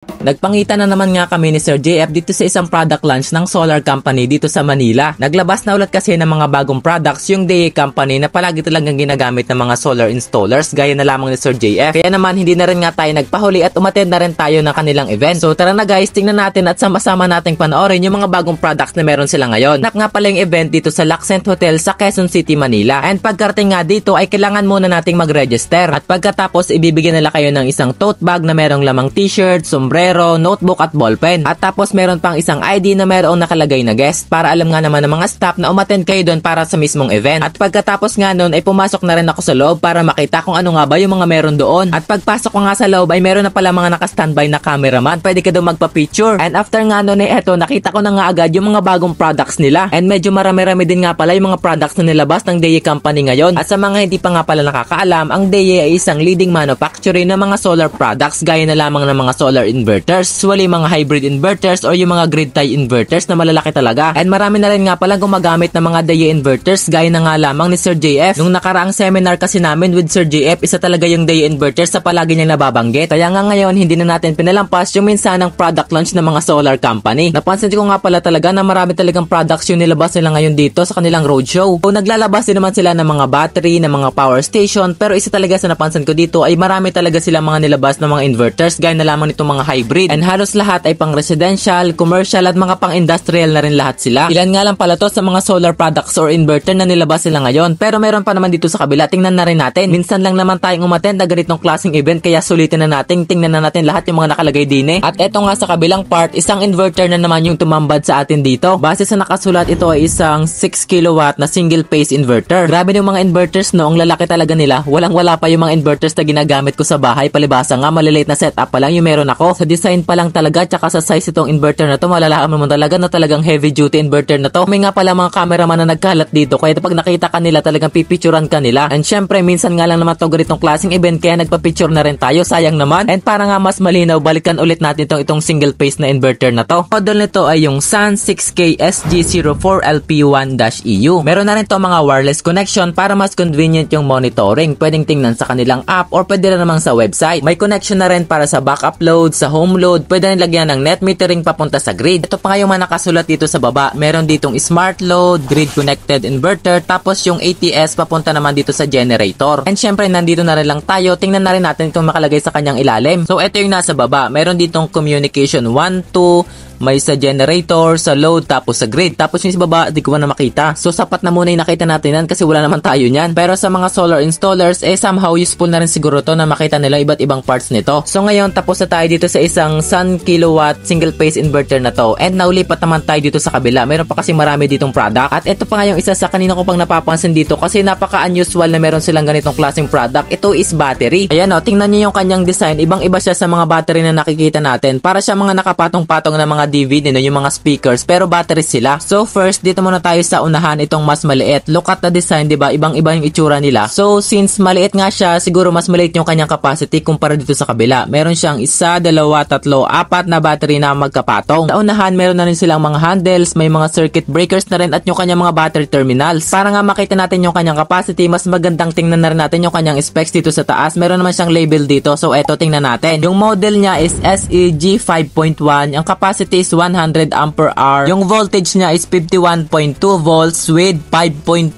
Nagpangita na naman nga kami ni Sir JF dito sa isang product launch ng solar company dito sa Manila. Naglabas na ulit kasi ng mga bagong products yung DA company na palagi talagang ginagamit ng mga solar installers gaya na lamang ni Sir JF. Kaya naman hindi na rin nga tayo nagpahuli at umattend na rin tayo ng kanilang event. So tara na guys, tingnan natin at sama-sama nating panoorin yung mga bagong products na meron sila ngayon. Nga pala yung event dito sa Laccent Hotel sa Quezon City, Manila. And pagkarating nga dito ay kailangan muna nating mag-register. At pagkatapos ibibigyan nila kayo ng isang tote bag na merong lamang t-shirt, sombrero, notebook at ballpen. At tapos meron pang isang ID na merong nakalagay na guest para alam nga naman ng mga staff na umattend kayo doon para sa mismong event. At pagkatapos nga noon ay pumasok na rin ako sa loob para makita kung ano nga ba yung mga meron doon. At pagpasok ko nga sa loob ay meron na pala mga naka-standby na cameraman. Pwede ka doon magpa-picture. And after nga noon ay eto, nakita ko na nga agad yung mga bagong products nila. And medyo marami-rami din nga pala yung mga products na nilabas ng DEA Company ngayon. At sa mga hindi pa nga pala nakakaalam, ang DEA ay isang leading manufacturer ng mga solar products gaya na lamang ng mga solar inverters, usually mga hybrid inverters or yung mga grid tie inverters na malalaki talaga. And marami na rin nga pala gumagamit ng mga DEA inverters gaya na nga lamang ni Sir JF. Nung nakaraang seminar kasi namin with Sir JF, isa talaga yung DEA inverters sa palagi niyang nababanggit. Kaya nga ngayon hindi na natin pinalampas yung minsanang product launch ng mga solar company. Napansin ko nga pala talaga na marami talagang products yung nilabas nila ngayon dito sa kanilang roadshow. O naglalabas din naman sila ng mga battery, ng mga power station, pero isa talaga sa napansin ko dito ay marami talaga sila mga nilabas ng mga inverters gaya na lamang nitong mga hybrid. And halos lahat ay pang residential, commercial at mga pang industrial na rin lahat sila. Ilan nga lang pala to sa mga solar products or inverter na nilabas sila ngayon. Pero meron pa naman dito sa kabila, tingnan na rin natin. Minsan lang naman tayong umattend na ganitong klaseng event kaya sulitin na natin, tingnan na natin lahat yung mga nakalagay din eh. At eto nga sa kabilang part, isang inverter na naman yung tumambad sa atin dito. Base sa nakasulat, ito ay isang 6 kilowatt na single phase inverter. Grabe yung mga inverters no, ang lalaki talaga nila. Walang-wala pa yung mga inverters na ginagamit ko sa bahay. Palibasa nga, maliliit na setup pa lang yung meron ako. Sa design pa lang talaga, tsaka sa size itong inverter na to, malalaman mo talaga na talagang heavy duty inverter na to. May nga pala mga cameraman na nagkalat dito, kaya pag nakita ka nila talagang pipicturan ka nila. And syempre minsan nga lang naman to ganitong klaseng event kaya nagpa-picture na rin tayo, sayang naman. And para nga mas malinaw, balikan ulit natin itong single phase na inverter na to. Model nito ay yung Sun 6K SG04LP1-EU. Meron na rin to mga wireless connection para mas convenient yung monitoring. Pwedeng tingnan sa kanilang app or pwede rin namang sa website. May connection na rin para sa backup load, sa home load, pwede rin lagyan ng net metering papunta sa grid. Ito pa nga yung mga nakasulat dito sa baba. Meron ditong smart load, grid connected inverter, tapos yung ATS papunta naman dito sa generator. And syempre nandito na rin lang tayo. Tingnan na rin natin kung makalagay sa kanyang ilalim. So ito yung nasa baba. Meron ditong communication 1, 2, may sa generator, sa load, tapos sa grid. Tapos yung sa baba, di ko na makita. So sapat na muna yung nakita natin yan kasi wala naman tayo niyan. Pero sa mga solar installers, somehow useful na rin siguro to na makita nila iba't ibang parts nito. So ngayon, tapos na tayo dito sa isang Sun kilowatt single phase inverter na to. And naulipat naman tayo dito sa kabila. Meron pa kasi marami ditong product. At ito pa nga yung isa sa kanina ko pang napapansin dito kasi napaka-unusual na meron silang ganitong klaseng product. Ito is battery. Ayan o, tingnan niyo yung kanyang design. Ibang-iba siya sa mga battery na nakikita natin. Para siya mga nakapatong-patong na mga DVD, yung mga speakers, pero battery sila. So first, dito muna tayo sa unahan, itong mas maliit. Look at the design, diba? Ibang-iba yung itsura nila. So since maliit nga siya, siguro mas maliit yung kanyang capacity kumpara dito sa kabila. Meron siyang 1, 2, 3, 4 na battery na magkapatong. Sa unahan, meron na rin silang mga handles, may mga circuit breakers na rin at yung kanyang mga battery terminals. Para nga makita natin yung kanyang capacity, mas magandang tingnan na rin natin yung kanyang specs dito sa taas. Meron naman siyang label dito. So eto, tingnan natin. Yung model niya is SEG 5.1. Ang capacity is 100 ampere hour. Yung voltage niya is 51.2 volts with 5.12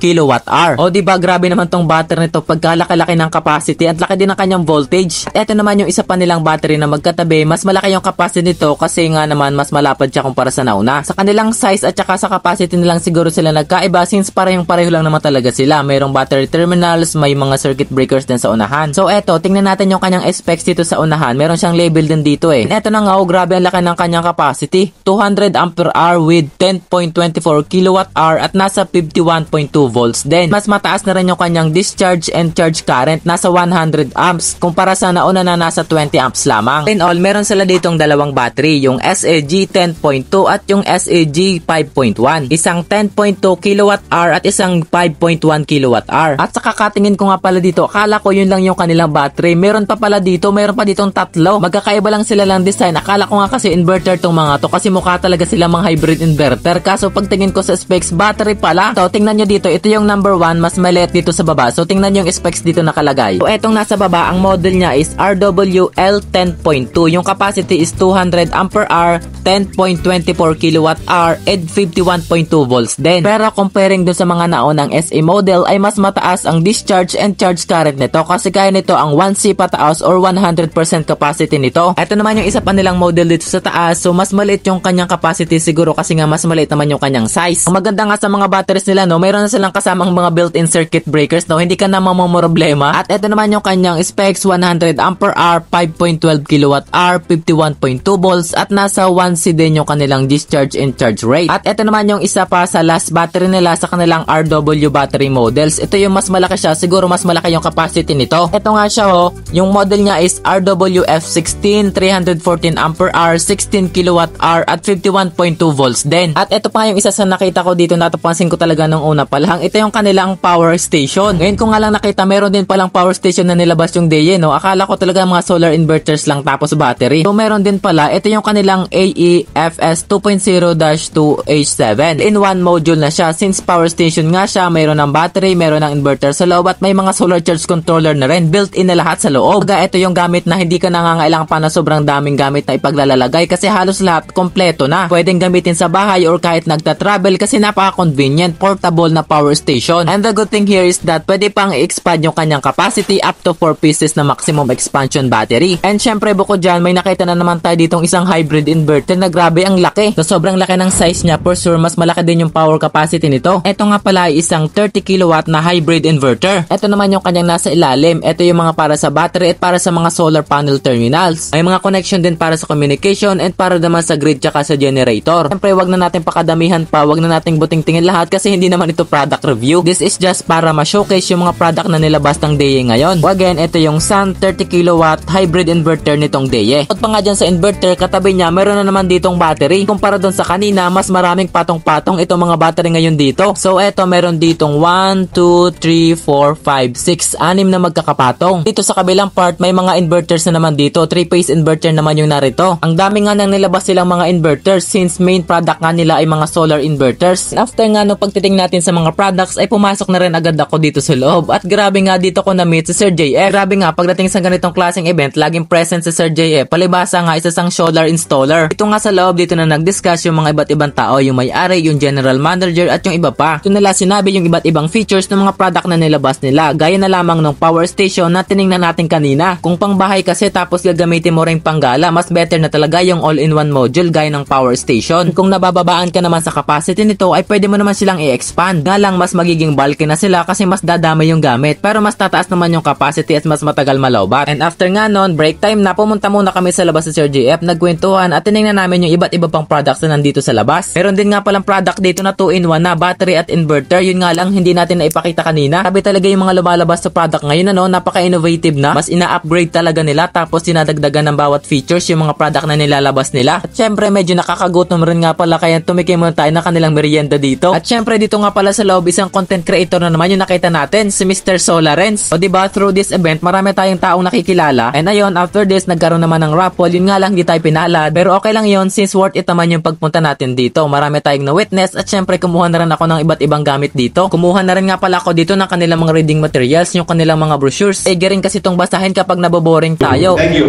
kilowatt hour. O diba, grabe naman tong battery nito pagkalaki-laki ng capacity at laki din ng kanyang voltage. At ito naman yung isa pa nilang battery na magkatabi, mas malaki yung capacity nito kasi nga naman mas malapad siya kumpara sa nauna. Sa kanilang size at saka sa capacity nilang siguro sila nagkaiba since pareho lang naman talaga sila. Mayroong battery terminals, may mga circuit breakers din sa unahan. So eto, tingnan natin yung kanyang specs dito sa unahan. Meron siyang label din dito eh. Eto na nga, grabe ang laki ng kanyang capacity. 200 ampere hour with 10.24 kilowatt hour at nasa 51.2 volts din. Mas mataas na rin yung kanyang discharge and charge current, nasa 100 amps kumpara sa nauna na nasa 20 amps lamang. In all, meron sila ditong dalawang battery, yung SAG 10.2 at yung SAG 5.1. Isang 10.2 kilowatt hour at isang 5.1 kilowatt hour. At sa kakatingin ko nga pala dito, akala ko yun lang yung kanilang battery. Meron pa pala dito, meron pa ditong tatlo. Magkakaiba lang sila lang design. Akala ko nga kasi inverter tong mga to kasi mukha talaga sila mga hybrid inverter. Kaso pagtingin ko sa specs, battery pala. So tingnan tingnan nyo dito, ito yung number 1, mas maliit dito sa baba. So tingnan nyo yung specs dito nakalagay. So etong nasa baba, ang model niya is RWL10.2. Yung capacity is 200 ampere hour, 10.24 kWh, and 51.2 volts din. Pero comparing dun sa mga naunang SE model ay mas mataas ang discharge and charge current nito kasi kaya nito ang 1C pataas or 100% capacity nito. Ito naman yung isa pa nilang model dito sa taas. So mas maliit yung kanyang capacity siguro kasi nga mas maliit naman yung kanyang size. Ang maganda nga sa mga batteries nila, no, mayroon na silang kasamang mga built-in circuit breakers, no, hindi ka na mamomroblema. At ito naman yung kanyang specs, 100 ampere hour, 5.12 kWh, 51.2 volts at nasa 1C din yung kanilang discharge and charge rate. At ito naman yung isa pa sa last battery nila sa kanilang RW battery models. Ito yung mas malaki siya, siguro mas malaki yung capacity nito. Ito nga siya, oh, yung model niya is RWF16, 314 ampere hour, 16 kWh at 51.2 volts din. At ito pa yung isa sa nakita ko dito, natapansin ko talaga nung una pa lang. Ito yung kanilang power station. Ngayon ko nga lang nakita, meron din palang power station na nilabas yung DE, no? Akala ko talaga mga solar inverters lang tapos battery. So meron din pala, ito yung kanilang AEFS 2.0-2H7. In one module na siya. Since power station nga siya, mayroon ng battery, mayroon ng inverter sa loob at may mga solar charge controller na rin. Built-in na lahat sa loob. Kaya ito yung gamit na hindi ka nangangailangan pa na sobrang daming gamit na ipaglalagay kasi halos lahat kompleto na. Pwedeng gamitin sa bahay or kahit nagta-travel kasi napaka-convenient, portable na power station. And the good thing here is that pwede pang i-expand yung kanyang capacity up to 4 pieces na maximum expansion battery. And syempre bukod dyan, may nakita na naman tayo ditong isang hybrid inverter na grabe ang laki. So sobrang laki ng size niya, for sure mas malaki din yung power capacity nito. Ito nga pala ay isang 30 kW na hybrid inverter. Ito naman yung kanyang nasa ilalim. Ito yung mga para sa battery at para sa mga solar panel terminals. May mga connection din para sa communication and para naman sa grid tsaka sa generator. Syempre wag na natin pakadamihan pa, wag na nating buting-tingin lahat kasi hindi naman ito product review. This is just para ma-showcase yung mga product na nilabas ng DE ngayon. So again, ito yung Sun 30 kW hybrid inverter nitong DE. At pa nga dyan sa inverter, katabi niya meron na naman ditong battery. Kumpara doon sa kanina, mas maraming patong-patong itong mga battery ngayon dito. So eto meron ditong 1, 2, 3, 4, 5, 6, 6 na magkakapatong. Dito sa kabilang part, may mga inverters na naman dito. 3-phase inverter naman yung narito. Ang dami nga nang nilabas silang mga inverters since main product nga nila ay mga solar inverters. After nga no pagtiting natin sa mga products ay pumasok na rin agad ako dito sa loob. At grabe nga dito ko na-meet si Sir JF. Grabe nga pagdating sa ganitong klaseng event, laging present si Sir JF. Palibasa nga isa sang solar installer. Ito nga sa loob dito na nag-discuss yung mga iba't ibang tao, yung may-ari, yung general manager at yung iba pa. Ito nila sinabi yung iba't ibang features ng mga product na nilabas nila. Gaya na lamang ng power station na tiningnan natin kanina. Kung pangbahay kasi tapos gagamitin mo rin panggala, mas better na talaga yung all-in-one module gaya ng power station. Kung nabababaan ka naman sa capacity nito ay pwede mo naman silang i-expand. Nga lang mas magiging bulky na sila kasi mas dadami yung gamit. Pero mas tataas naman yung capacity at mas matagal malawbat. And after nga nun, break time na, pumunta muna kami sa labas sa Sir JF, nagkwentuhan at tinignan namin yung iba't iba pang products na nandito sa labas. Meron din nga palang product dito na 2-in-1 na battery at inverter. Yun nga lang hindi natin na ipakita kanina. Sabi talaga yung mga lumalabas sa product ngayon napaka-innovative na. Mas ina-upgrade talaga nila tapos dinadagdagan ng bawat features yung mga product na nilalabas nila. At syempre medyo nakakagutom rin nga pala kaya tumikim muna tayo na kanilang merienda dito. At syempre dito nga pala sa loob isang content creator na naman yung nakita natin, si Mr. Solarens. O diba through this event marami tayong taong nakikilala. And ayun, after this nagkaroon naman ng raffle. Yun nga lang hindi tayo pinalad. Pero okay lang yun since worth it naman yung pagpunta natin dito. Marami tayong na-witness at syempre kumuha na rin ako ng iba't ibang gamit dito. Kumuha na rin nga pala ako dito ng kanilang mga reading materials, yung kanilang mga brochures. Rin kasi itong basahin kapag naboboring tayo. Thank you.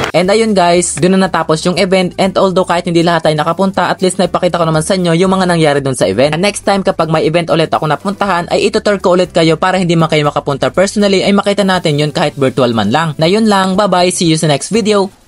And ayun guys, doon na natapos yung event and although kahit hindi lahat tayo nakapunta, at least naipakita ko naman sa inyo yung mga nangyari doon sa event. And next time kapag may event ulit ako napuntahan, ay itutur ko ulit kayo para hindi man kayo makapunta personally ay makita natin yun kahit virtual man lang. Na yun lang, bye bye, see you sa next video.